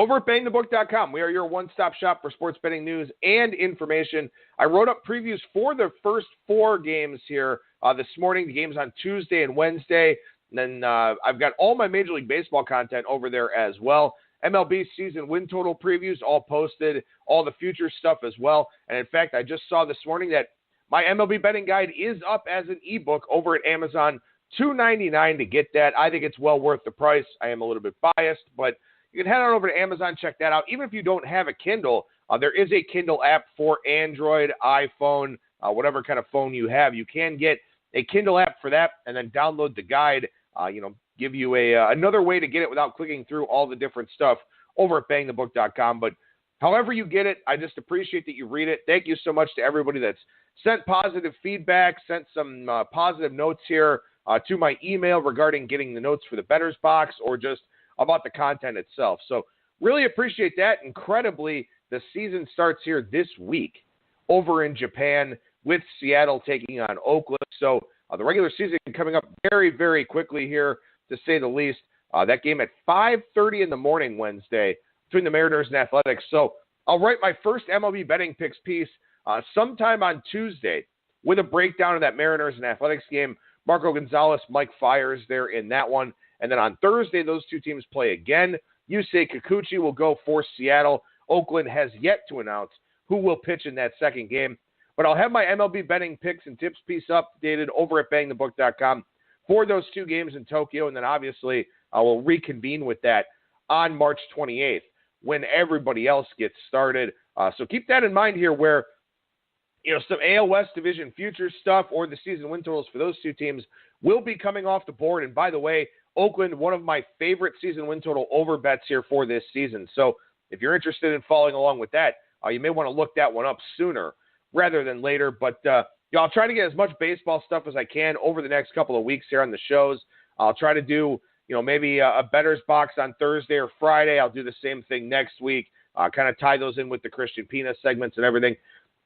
Over at BangTheBook.com, we are your one-stop shop for sports betting news and information. I wrote up previews for the first 4 games here this morning, the games on Tuesday and Wednesday. And then I've got all my Major League Baseball content over there as well. MLB season win total previews all posted, all the future stuff as well. And in fact, I just saw this morning that my MLB betting guide is up as an ebook over at Amazon, $2.99 to get that. I think it's well worth the price. I am a little bit biased, but you can head on over to Amazon, check that out. Even if you don't have a Kindle, there is a Kindle app for Android, iPhone, whatever kind of phone you have. You can get a Kindle app for that and then download the guide, give you another way to get it without clicking through all the different stuff over at BangTheBook.com. But however you get it, I just appreciate that you read it. Thank you so much to everybody that's sent positive feedback, sent some positive notes here to my email regarding getting the notes for the Bettor's Box or just about the content itself. So really appreciate that. Incredibly, the season starts here this week over in Japan with Seattle taking on Oakland. So the regular season coming up very, very quickly here, to say the least. That game at 5:30 in the morning Wednesday between the Mariners and Athletics. So I'll write my first MLB betting picks piece sometime on Tuesday with a breakdown of that Mariners and Athletics game. Marco Gonzalez, Mike Fiers there in that one. And then on Thursday, those two teams play again. Yusei Kikuchi will go for Seattle. Oakland has yet to announce who will pitch in that second game. But I'll have my MLB betting picks and tips piece updated over at BangTheBook.com for those 2 games in Tokyo. And then obviously I will reconvene with that on March 28th when everybody else gets started. So keep that in mind here where, some AL West Division futures stuff or the season win totals for those 2 teams will be coming off the board. And by the way, Oakland, one of my favorite season win total over bets here for this season. So if you're interested in following along with that, you may want to look that one up sooner rather than later. But I'll try to get as much baseball stuff as I can over the next couple of weeks here on the shows. I'll try to do, maybe a Bettor's Box on Thursday or Friday. I'll do the same thing next week, kind of tie those in with the Christian Pina segments and everything.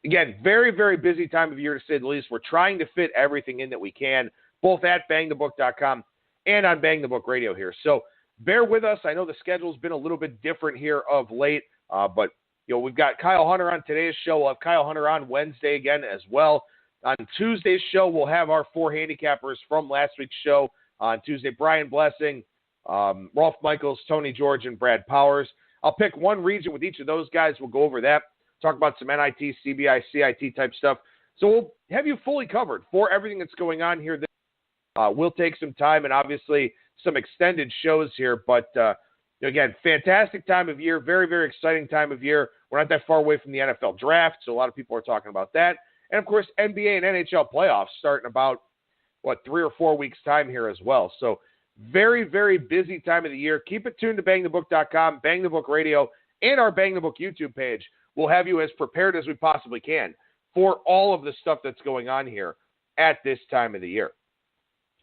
Again, very, very busy time of year to say the least. We're trying to fit everything in that we can, both at BangTheBook.com and on Bang the Book Radio here. So bear with us. I know the schedule's been a little bit different here of late, but we've got Kyle Hunter on today's show. We'll have Kyle Hunter on Wednesday again as well. On Tuesday's show, we'll have our 4 handicappers from last week's show. On Tuesday, Brian Blessing, Rolf Michaels, Tony George, and Brad Powers. I'll pick one region with each of those guys. We'll go over that, talk about some NIT, CBI, CIT type stuff. So we'll have you fully covered for everything that's going on here. We'll take some time and obviously some extended shows here. But, again, fantastic time of year, very, very exciting time of year. We're not that far away from the NFL draft, so a lot of people are talking about that. And, of course, NBA and NHL playoffs starting about, 3 or 4 weeks' time here as well. So very, very busy time of the year. Keep it tuned to BangTheBook.com, Bang the Book Radio, and our Bang the Book YouTube page. We'll have you as prepared as we possibly can for all of the stuff that's going on here at this time of the year.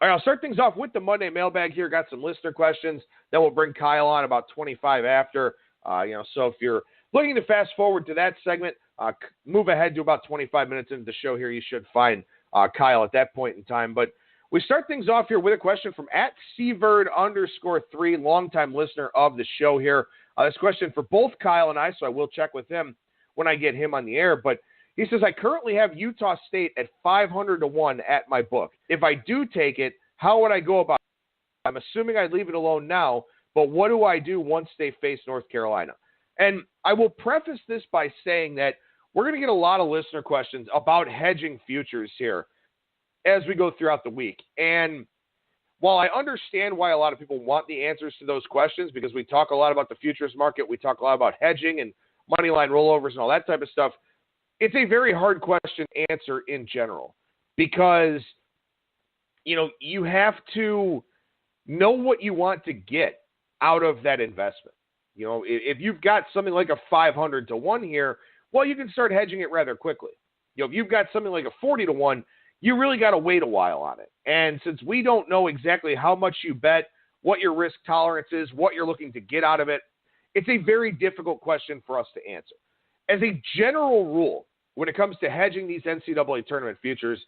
All right, I'll start things off with the Monday mailbag here. Got some listener questions. Then we'll bring Kyle on about 25 after. So if you're looking to fast forward to that segment, move ahead to about 25 minutes into the show here. You should find Kyle at that point in time. But we start things off here with a question from @Seaverd_3, longtime listener of the show here. This question for both Kyle and I, so I will check with him when I get him on the air. But he says, I currently have Utah State at 500-1 at my book. If I do take it, how would I go about it? I'm assuming I'd leave it alone now, but what do I do once they face North Carolina? And I will preface this by saying that we're going to get a lot of listener questions about hedging futures here as we go throughout the week. And while I understand why a lot of people want the answers to those questions, because we talk a lot about the futures market, we talk a lot about hedging and money line rollovers and all that type of stuff, it's a very hard question to answer in general because, you have to know what you want to get out of that investment. If you've got something like a 500-1 here, well, you can start hedging it rather quickly. If you've got something like a 40-1, you really got to wait a while on it. And since we don't know exactly how much you bet, what your risk tolerance is, what you're looking to get out of it, it's a very difficult question for us to answer. As a general rule, when it comes to hedging these NCAA tournament futures,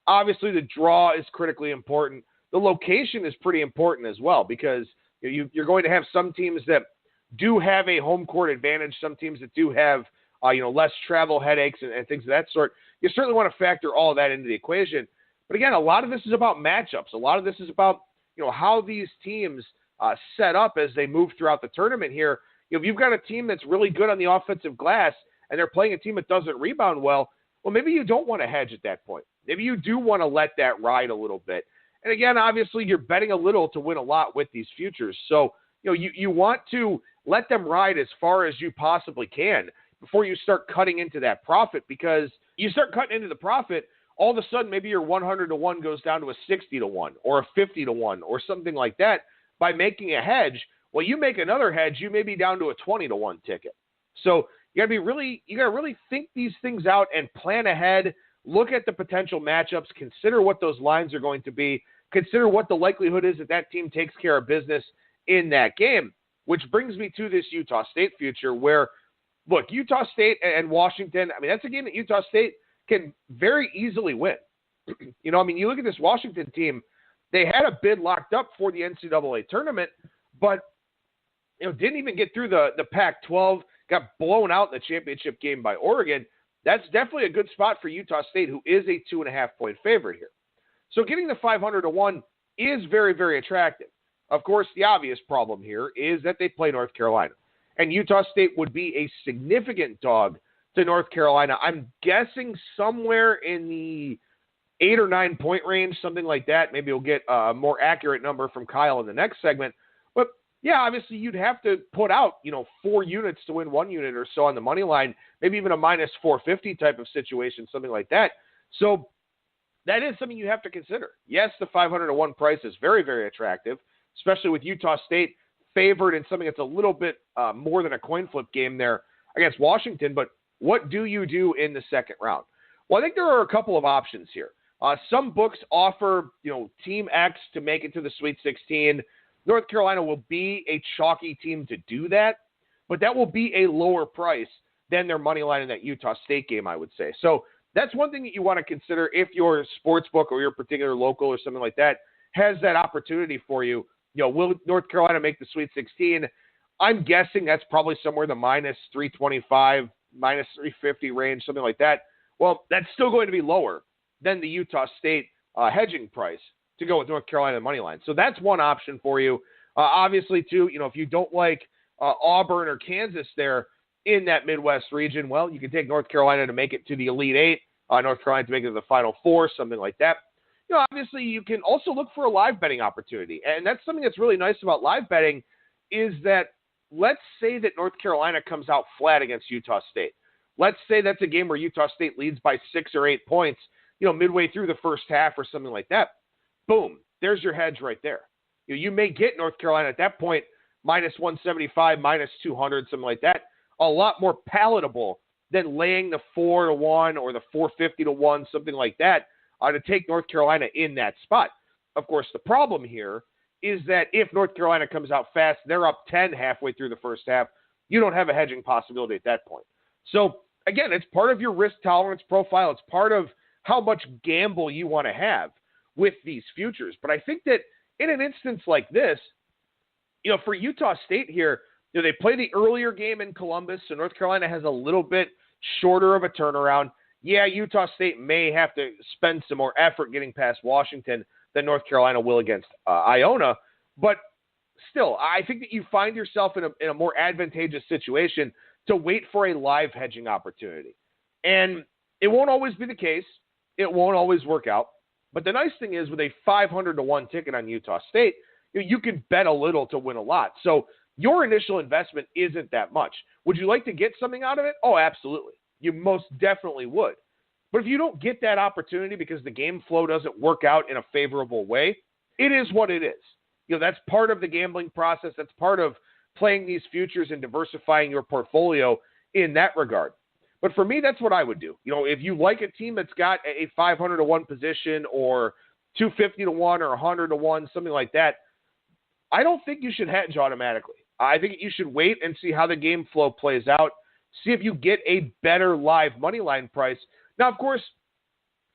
obviously the draw is critically important. The location is pretty important as well because you're going to have some teams that do have a home court advantage, some teams that do have less travel headaches and things of that sort, you certainly want to factor all of that into the equation. But again, a lot of this is about matchups. A lot of this is about how these teams set up as they move throughout the tournament here. If you've got a team that's really good on the offensive glass and they're playing a team that doesn't rebound well, maybe you don't want to hedge at that point. Maybe you do want to let that ride a little bit. And again, obviously, you're betting a little to win a lot with these futures. So, you want to let them ride as far as you possibly can before you start cutting into that profit, because you start cutting into the profit, all of a sudden maybe your 100-1 goes down to a 60-1 or a 50-1 or something like that by making a hedge. Well, you make another hedge, you may be down to a 20-1 ticket. So you got to really think these things out and plan ahead. Look at the potential matchups. Consider what those lines are going to be. Consider what the likelihood is that team takes care of business in that game, which brings me to this Utah State future where, look, Utah State and Washington, that's a game that Utah State can very easily win. You look at this Washington team, they had a bid locked up for the NCAA tournament, but didn't even get through the Pac-12, got blown out in the championship game by Oregon. That's definitely a good spot for Utah State, who is a 2.5-point favorite here. So getting the 500-1 is very, very attractive. Of course, the obvious problem here is that they play North Carolina. And Utah State would be a significant dog to North Carolina. I'm guessing somewhere in the 8 or 9 point range, something like that. Maybe we'll get a more accurate number from Kyle in the next segment. But yeah, obviously you'd have to put out, 4 units to win 1 unit or so on the money line, maybe even a minus 450 type of situation, something like that. So that is something you have to consider. Yes, the 500-1 price is very, very attractive, especially with Utah State favored in something that's a little bit more than a coin flip game there against Washington. But what do you do in the second round? Well, I think there are a couple of options here. Some books offer, Team X to make it to the Sweet 16. North Carolina will be a chalky team to do that, but that will be a lower price than their money line in that Utah State game, I would say. So that's one thing that you want to consider if your sports book or your particular local or something like that has that opportunity for you. Will North Carolina make the Sweet 16? I'm guessing that's probably somewhere in the minus 325, minus 350 range, something like that. Well, that's still going to be lower than the Utah State hedging price to go with North Carolina money line. So that's one option for you. Obviously, too, if you don't like Auburn or Kansas there in that Midwest region, well, you can take North Carolina to make it to the Elite Eight, North Carolina to make it to the Final Four, something like that. Obviously, you can also look for a live betting opportunity. And that's something that's really nice about live betting is that let's say that North Carolina comes out flat against Utah State. Let's say that's a game where Utah State leads by 6 or 8 points, midway through the first half or something like that. Boom, there's your hedge right there. You may get North Carolina at that point minus 175, minus 200, something like that. A lot more palatable than laying the 4-1 or the 450-1, something like that, to take North Carolina in that spot. Of course, the problem here is that if North Carolina comes out fast, they're up 10 halfway through the first half, you don't have a hedging possibility at that point. So, again, it's part of your risk tolerance profile. It's part of how much gamble you want to have with these futures. But I think that in an instance like this, for Utah State here, they play the earlier game in Columbus, so North Carolina has a little bit shorter of a turnaround. Yeah, Utah State may have to spend some more effort getting past Washington than North Carolina will against Iona. But still, I think that you find yourself in a more advantageous situation to wait for a live hedging opportunity. And it won't always be the case. It won't always work out. But the nice thing is with a 500-1 ticket on Utah State, you can bet a little to win a lot. So your initial investment isn't that much. Would you like to get something out of it? Oh, absolutely. You most definitely would. But if you don't get that opportunity because the game flow doesn't work out in a favorable way, it is what it is. That's part of the gambling process. That's part of playing these futures and diversifying your portfolio in that regard. But for me, that's what I would do. If you like a team that's got a 500-1 position or 250-1 or 100-1, something like that, I don't think you should hedge automatically. I think you should wait and see how the game flow plays out. See if you get a better live money line price. Now, of course,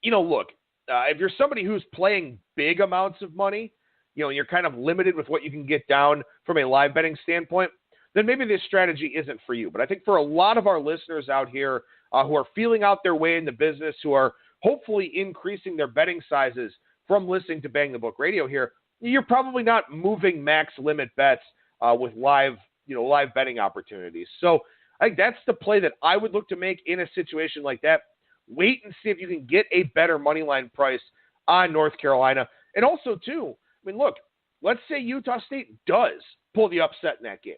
look, if you're somebody who's playing big amounts of money, you're kind of limited with what you can get down from a live betting standpoint. then maybe this strategy isn't for you. But I think for a lot of our listeners out here who are feeling out their way in the business, who are hopefully increasing their betting sizes from listening to Bang the Book Radio here, you're probably not moving max limit bets with live betting opportunities. So I think that's the play that I would look to make in a situation like that. Wait and see if you can get a better money line price on North Carolina. And also, too, I mean, look, let's say Utah State does pull the upset in that game.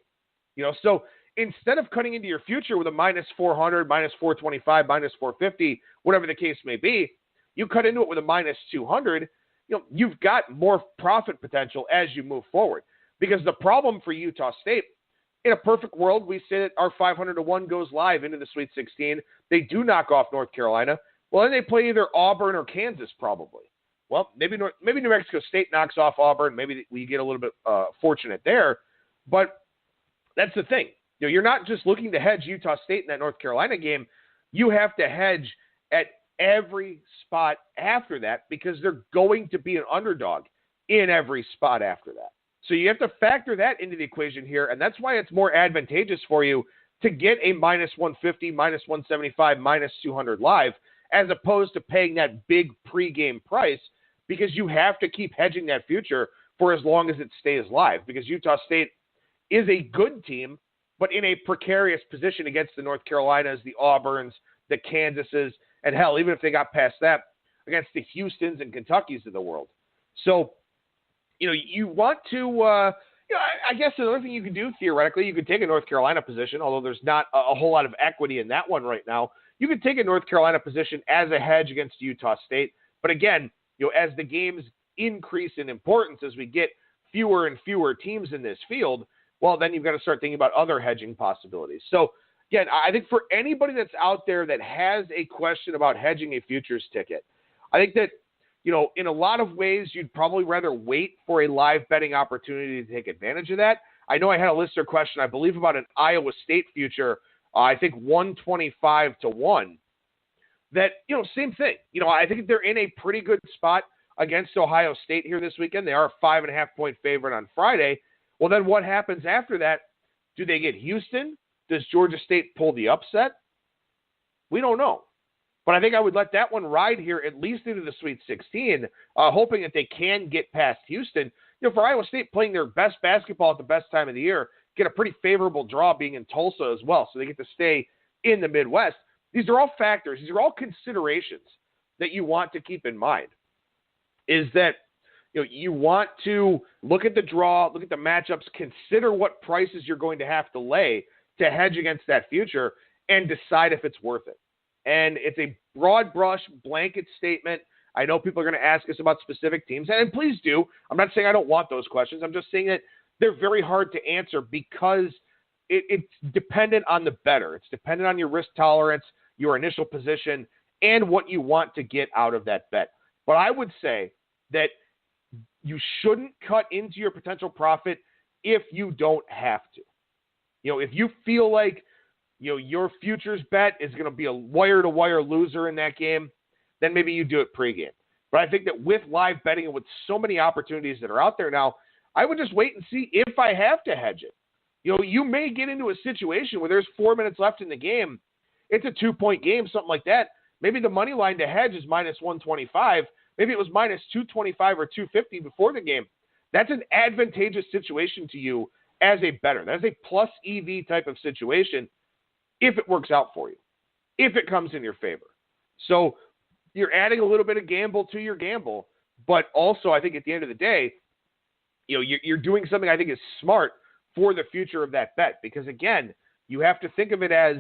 So instead of cutting into your future with a minus 400, minus 425, minus 450, whatever the case may be, you cut into it with a minus 200, you've got more profit potential as you move forward. Because the problem for Utah State, in a perfect world, we say that our 500-1 goes live into the Sweet 16. They do knock off North Carolina. Well, then they play either Auburn or Kansas probably. Well, maybe New Mexico State knocks off Auburn. Maybe we get a little bit fortunate there. But that's the thing. You're not just looking to hedge Utah State in that North Carolina game. You have to hedge at every spot after that because they're going to be an underdog in every spot after that. So you have to factor that into the equation here, and that's why it's more advantageous for you to get a minus 150, minus 175, minus 200 live as opposed to paying that big pregame price because you have to keep hedging that future for as long as it stays live because Utah State is a good team, but in a precarious position against the North Carolinas, the Auburns, the Kansases, and hell, even if they got past that, against the Houstons and Kentuckys of the world. So, you want to, I guess another thing you could do theoretically, you could take a North Carolina position, although there's not a whole lot of equity in that one right now. You could take a North Carolina position as a hedge against Utah State. But again, as the games increase in importance, as we get fewer and fewer teams in this field, well, then you've got to start thinking about other hedging possibilities. So, again, I think for anybody that's out there that has a question about hedging a futures ticket, I think that, in a lot of ways, you'd probably rather wait for a live betting opportunity to take advantage of that. I know I had a listener question, I believe, about an Iowa State future, I think 125-1. That, same thing. I think they're in a pretty good spot against Ohio State here this weekend. They are a 5.5-point favorite on Friday. Well, then what happens after that? Do they get Houston? Does Georgia State pull the upset? We don't know. But I think I would let that one ride here at least into the Sweet 16, hoping that they can get past Houston. For Iowa State playing their best basketball at the best time of the year, get a pretty favorable draw being in Tulsa as well, so they get to stay in the Midwest. These are all factors. These are all considerations that you want to keep in mind. Is that you want to look at the draw, look at the matchups, consider what prices you're going to have to lay to hedge against that future, and decide if it's worth it. And it's a broad brush blanket statement. I know people are going to ask us about specific teams, and please do. I'm not saying I don't want those questions. I'm just saying that they're very hard to answer because it's dependent on the bettor. It's dependent on your risk tolerance, your initial position, and what you want to get out of that bet. But I would say that you shouldn't cut into your potential profit if you don't have to. If you feel like your futures bet is going to be a wire-to-wire loser in that game, then maybe you do it pregame. But I think that with live betting and with so many opportunities that are out there now, I would just wait and see if I have to hedge it. You may get into a situation where there's 4 minutes left in the game. It's a 2-point game, something like that. Maybe the money line to hedge is minus 125. Maybe it was minus 225 or 250 before the game. That's an advantageous situation to you as a bettor. That's a plus EV type of situation if it works out for you, if it comes in your favor. So you're adding a little bit of gamble to your gamble, but also I think at the end of the day, you're doing something I think is smart for the future of that bet because, again, you have to think of it as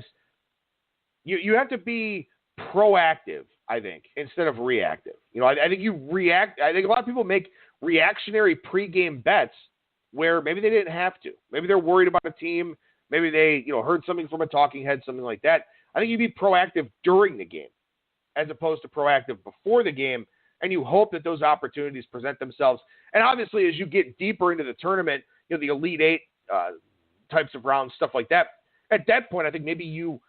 you have to be proactive, I think, instead of reactive. I think you react. I think a lot of people make reactionary pregame bets where maybe they didn't have to. Maybe they're worried about a team. Maybe they, heard something from a talking head, something like that. I think you'd be proactive during the game as opposed to proactive before the game, and you hope that those opportunities present themselves. And obviously, as you get deeper into the tournament, the Elite Eight types of rounds, stuff like that, at that point, I think maybe you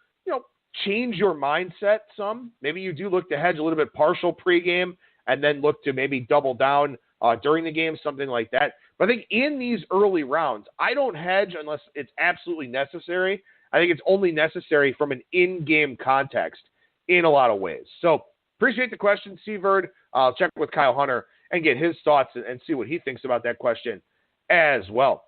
change your mindset some. Maybe you do look to hedge a little bit partial pregame and then look to maybe double down during the game, something like that. But I think in these early rounds, I don't hedge unless it's absolutely necessary. I think it's only necessary from an in-game context in a lot of ways. So appreciate the question, Seaverd. I'll check with Kyle Hunter and get his thoughts and see what he thinks about that question as well.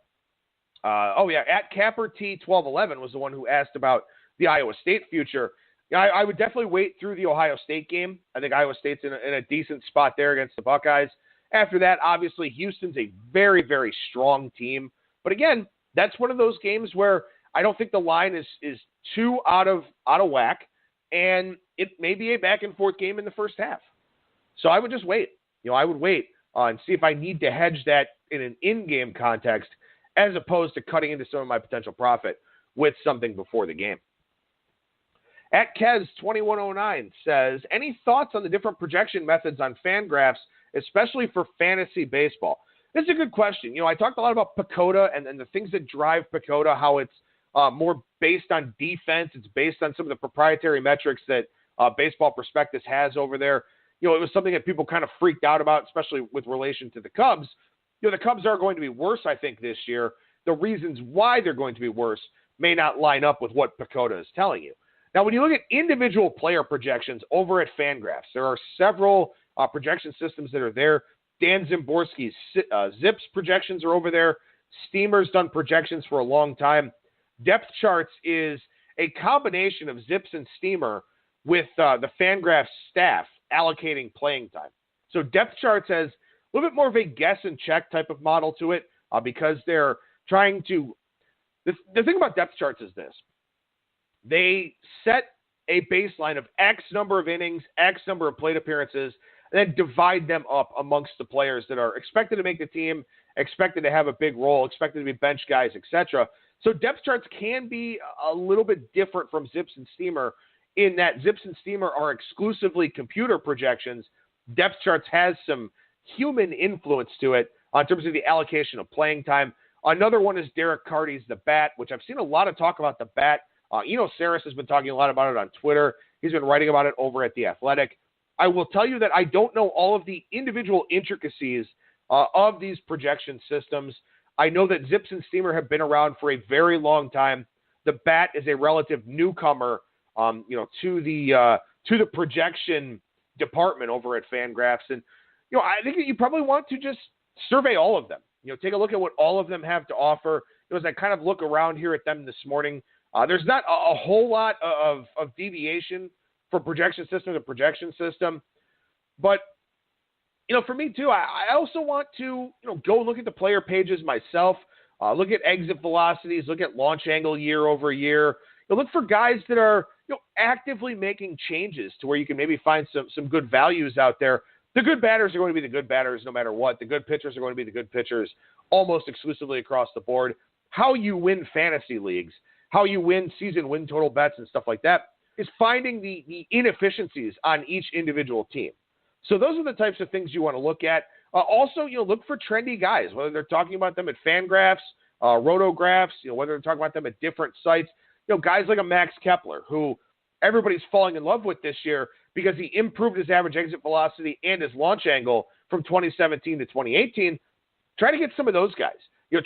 At CapperT1211 was the one who asked about the Iowa State future. I would definitely wait through the Ohio State game. I think Iowa State's in a decent spot there against the Buckeyes. After that, obviously, Houston's a very, very strong team. But again, that's one of those games where I don't think the line is too out of whack, and it may be a back-and-forth game in the first half. So I would just wait. I would wait and see if I need to hedge that in an in-game context as opposed to cutting into some of my potential profit with something before the game. At Kez2109 says, any thoughts on the different projection methods on Fangraphs, especially for fantasy baseball? This is a good question. I talked a lot about Pacoda and the things that drive Pacoda, how it's more based on defense. It's based on some of the proprietary metrics that Baseball Prospectus has over there. It was something that people kind of freaked out about, especially with relation to the Cubs. The Cubs are going to be worse, I think, this year. The reasons why they're going to be worse may not line up with what Pacoda is telling you. Now, when you look at individual player projections over at Fangraphs, there are several projection systems that are there. Dan Zimborski's Zips projections are over there. Steamer's done projections for a long time. Depth Charts is a combination of Zips and Steamer with the Fangraphs staff allocating playing time. So Depth Charts has a little bit more of a guess and check type of model to it because they're trying to – the thing about Depth Charts is this. They set a baseline of X number of innings, X number of plate appearances, and then divide them up amongst the players that are expected to make the team, expected to have a big role, expected to be bench guys, etc. So Depth Charts can be a little bit different from Zips and Steamer in that Zips and Steamer are exclusively computer projections. Depth Charts has some human influence to it in terms of the allocation of playing time. Another one is Derek Carty's The Bat, which I've seen a lot of talk about The Bat. Saris has been talking a lot about it on Twitter. He's been writing about it over at The Athletic. I will tell you that I don't know all of the individual intricacies of these projection systems. I know that Zips and Steamer have been around for a very long time. The Bat is a relative newcomer, to the projection department over at Fangraphs. And, I think that you probably want to just survey all of them. Take a look at what all of them have to offer. As I kind of look around here at them this morning, there's not a whole lot of deviation from projection system to projection system. But, for me too, I also want to, go look at the player pages myself, look at exit velocities, look at launch angle year over year. Look for guys that are, actively making changes to where you can maybe find some good values out there. The good batters are going to be the good batters no matter what. The good pitchers are going to be the good pitchers almost exclusively across the board. How you win fantasy leagues, how you win season win total bets and stuff like that is finding the inefficiencies on each individual team. So those are the types of things you want to look at. Also, look for trendy guys, whether they're talking about them at Fangraphs, Rotographs, whether they're talking about them at different sites. Guys like a Max Kepler, who everybody's falling in love with this year because he improved his average exit velocity and his launch angle from 2017 to 2018. Try to get some of those guys.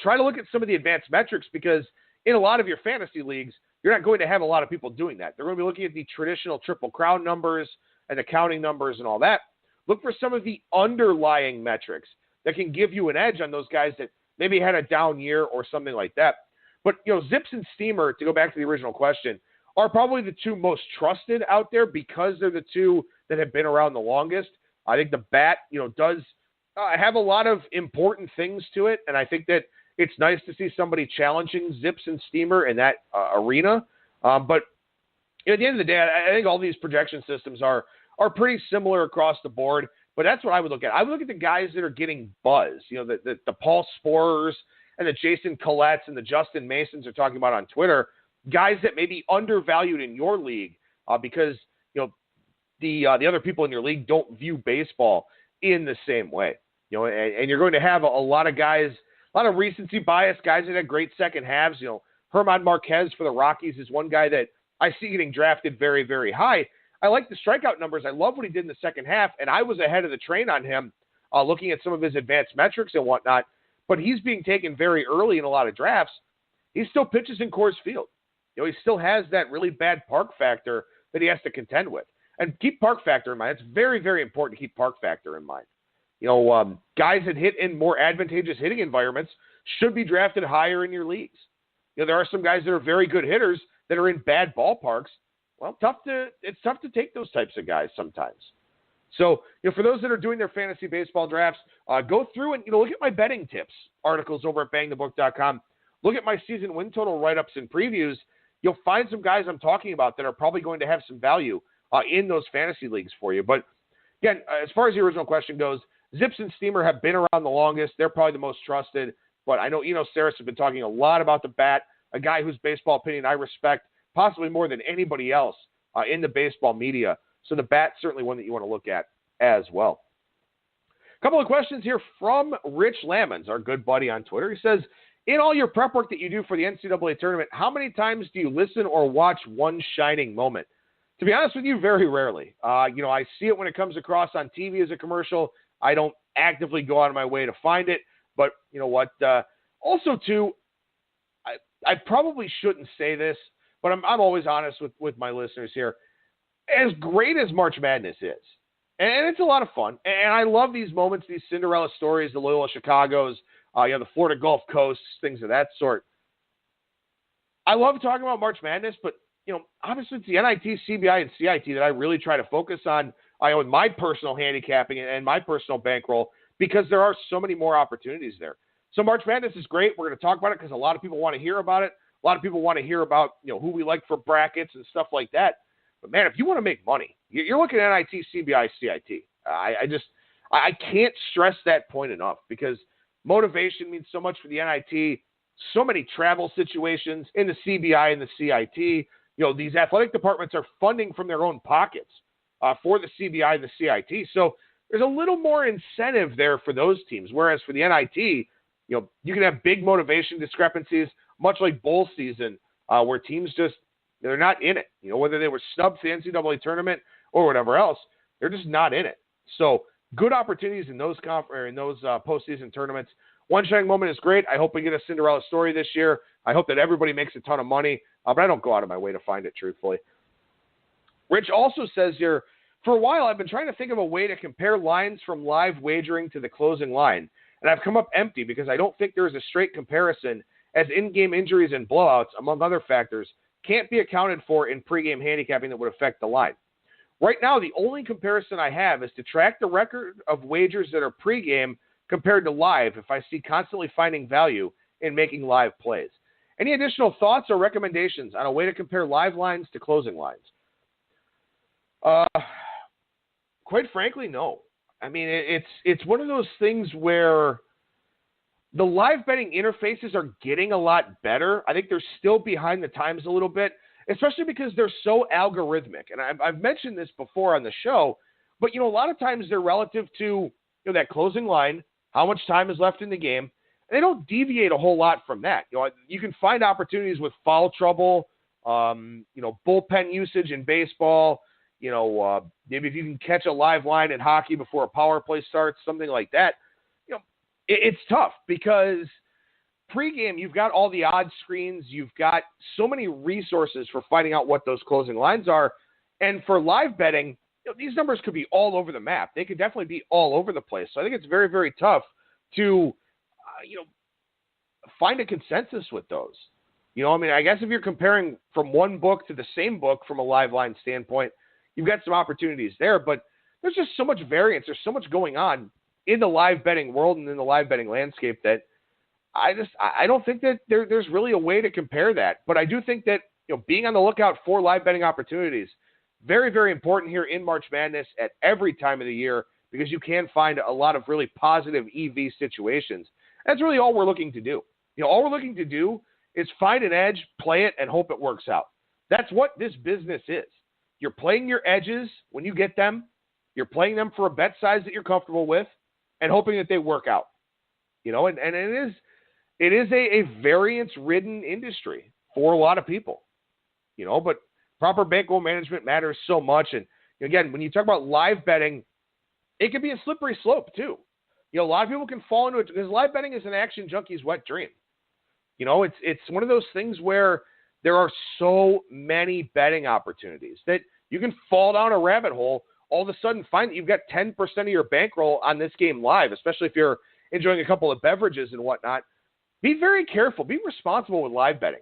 Try to look at some of the advanced metrics because in a lot of your fantasy leagues, you're not going to have a lot of people doing that. They're going to be looking at the traditional Triple Crown numbers and the counting numbers and all that. Look for some of the underlying metrics that can give you an edge on those guys that maybe had a down year or something like that. But, Zips and Steamer, to go back to the original question, are probably the two most trusted out there because they're the two that have been around the longest. I think the Bat, does have a lot of important things to it, and I think that it's nice to see somebody challenging Zips and Steamer in that arena. But at the end of the day, I think all these projection systems are pretty similar across the board. But that's what I would look at. I would look at the guys that are getting buzz, the Paul Sporers and the Jason Colletts and the Justin Masons are talking about on Twitter, guys that may be undervalued in your league because the other people in your league don't view baseball in the same way. And you're going to have a lot of guys, a lot of recency bias, guys that had great second halves. Herman Marquez for the Rockies is one guy that I see getting drafted very, very high. I like the strikeout numbers. I love what he did in the second half, and I was ahead of the train on him looking at some of his advanced metrics and whatnot, but he's being taken very early in a lot of drafts. He still pitches in Coors Field. He still has that really bad park factor that he has to contend with. And keep park factor in mind. It's very, very important to keep park factor in mind. Guys that hit in more advantageous hitting environments should be drafted higher in your leagues. There are some guys that are very good hitters that are in bad ballparks. Well, it's tough to take those types of guys sometimes. So, for those that are doing their fantasy baseball drafts, go through and, look at my betting tips articles over at BangTheBook.com. Look at my season win total write-ups and previews. You'll find some guys I'm talking about that are probably going to have some value in those fantasy leagues for you. But, again, as far as the original question goes, Zips and Steamer have been around the longest. They're probably the most trusted. But I know Eno Saris has been talking a lot about the bat, a guy whose baseball opinion I respect possibly more than anybody else in the baseball media. So the bat's certainly one that you want to look at as well. A couple of questions here from Rich Lamons, our good buddy on Twitter. He says, in all your prep work that you do for the NCAA tournament, how many times do you listen or watch One Shining Moment? To be honest with you, very rarely. I see it when it comes across on TV as a commercial. I don't actively go out of my way to find it. But you know what? Also, too, I probably shouldn't say this, but I'm always honest with my listeners here. As great as March Madness is, and it's a lot of fun, and I love these moments, these Cinderella stories, the Loyola Chicagos, the Florida Gulf Coast, things of that sort. I love talking about March Madness, but obviously it's the NIT, CBI, and CIT that I really try to focus on with my personal handicapping and my personal bankroll, because there are so many more opportunities there. So March Madness is great. We're going to talk about it because a lot of people want to hear about it. A lot of people want to hear about who we like for brackets and stuff like that. But man, if you want to make money, you're looking at NIT, CBI, CIT. I can't stress that point enough, because motivation means so much for the NIT. So many travel situations in the CBI and the CIT. These athletic departments are funding from their own pockets for the CBI and the CIT. So there's a little more incentive there for those teams. Whereas for the NIT, you can have big motivation discrepancies, much like bowl season, where teams they're not in it. Whether they were snubbed for the NCAA tournament or whatever else, they're just not in it. So good opportunities in those postseason tournaments. One Shining Moment is great. I hope we get a Cinderella story this year. I hope that everybody makes a ton of money, but I don't go out of my way to find it, truthfully. Rich also says here, for a while I've been trying to think of a way to compare lines from live wagering to the closing line, and I've come up empty because I don't think there is a straight comparison, as in-game injuries and blowouts, among other factors, can't be accounted for in pregame handicapping that would affect the line. Right now, the only comparison I have is to track the record of wagers that are pregame compared to live if I see constantly finding value in making live plays. Any additional thoughts or recommendations on a way to compare live lines to closing lines? Quite frankly, no. I mean, it's one of those things where the live betting interfaces are getting a lot better. I think they're still behind the times a little bit, especially because they're so algorithmic. And I've mentioned this before on the show, but a lot of times they're relative to that closing line, how much time is left in the game. And they don't deviate a whole lot from that. You can find opportunities with foul trouble, bullpen usage in baseball. Maybe if you can catch a live line in hockey before a power play starts, something like that. It's tough because pregame, you've got all the odds screens. You've got so many resources for finding out what those closing lines are. And for live betting, these numbers could be all over the map. They could definitely be all over the place. So I think it's very, very tough to, find a consensus with those. I guess if you're comparing from one book to the same book from a live line standpoint, you've got some opportunities there, but there's just so much variance. There's so much going on in the live betting world and in the live betting landscape that I don't think that there's really a way to compare that. But I do think that, being on the lookout for live betting opportunities, very, very important here in March Madness at every time of the year, because you can find a lot of really positive EV situations. That's really all we're looking to do. All we're looking to do is find an edge, play it, and hope it works out. That's what this business is. You're playing your edges when you get them. You're playing them for a bet size that you're comfortable with and hoping that they work out. And it is a variance-ridden industry for a lot of people. But proper bankroll management matters so much. And again, when you talk about live betting, it can be a slippery slope too. A lot of people can fall into it because live betting is an action junkie's wet dream. It's one of those things where there are so many betting opportunities that you can fall down a rabbit hole, all of a sudden find that you've got 10% of your bankroll on this game live, especially if you're enjoying a couple of beverages and whatnot. Be very careful. Be responsible with live betting.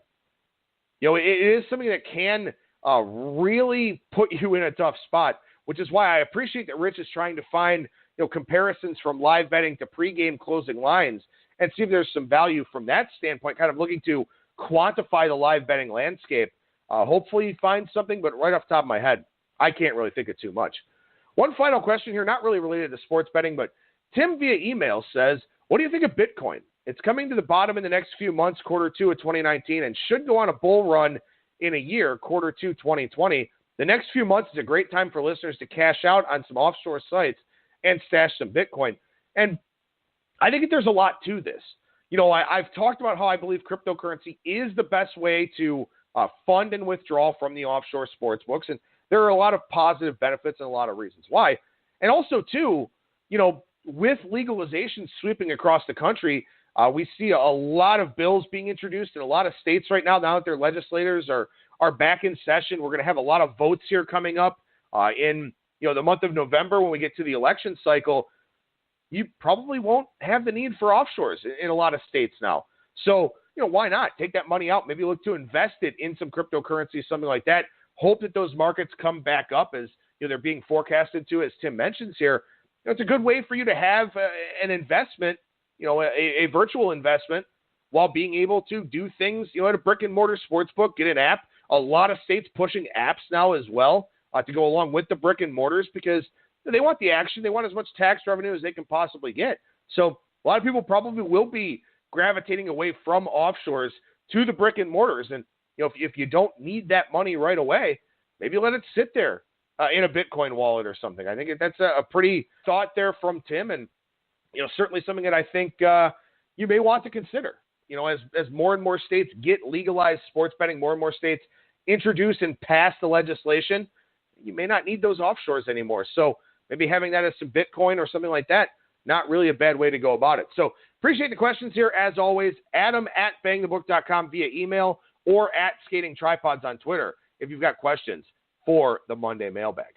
It is something that can really put you in a tough spot, which is why I appreciate that Rich is trying to find comparisons from live betting to pregame closing lines and see if there's some value from that standpoint, kind of looking to quantify the live betting landscape. Hopefully he finds something, but right off the top of my head, I can't really think of too much. One final question here, not really related to sports betting, but Tim via email says, what do you think of Bitcoin? It's coming to the bottom in the next few months, quarter 2 of 2019, and should go on a bull run in a year, quarter 2 2020. The next few months is a great time for listeners to cash out on some offshore sites and stash some Bitcoin. And I think that there's a lot to this. I've talked about how I believe cryptocurrency is the best way to fund and withdraw from the offshore sports books. And there are a lot of positive benefits and a lot of reasons why. And also, too, with legalization sweeping across the country, we see a lot of bills being introduced in a lot of states right now that their legislators are back in session. We're going to have a lot of votes here coming up in the month of November when we get to the election cycle. You probably won't have the need for offshores in a lot of states now. So, why not take that money out? Maybe look to invest it in some cryptocurrency, something like that. Hope that those markets come back up as they're being forecasted to, as Tim mentions here. It's a good way for you to have an investment, a virtual investment, while being able to do things, at a brick and mortar sports book, get an app. A lot of states pushing apps now as well to go along with the brick and mortars because they want the action. They want as much tax revenue as they can possibly get. So a lot of people probably will be gravitating away from offshores to the brick and mortars. And, if you don't need that money right away, maybe let it sit there in a Bitcoin wallet or something. I think that's a pretty thought there from Tim, and, certainly something that I think you may want to consider. As more and more states get legalized sports betting, more and more states introduce and pass the legislation, you may not need those offshores anymore. So maybe having that as some Bitcoin or something like that, not really a bad way to go about it. So appreciate the questions here. As always, Adam@BangTheBook.com via email or @SkatingTripods on Twitter if you've got questions for the Monday Mailbag.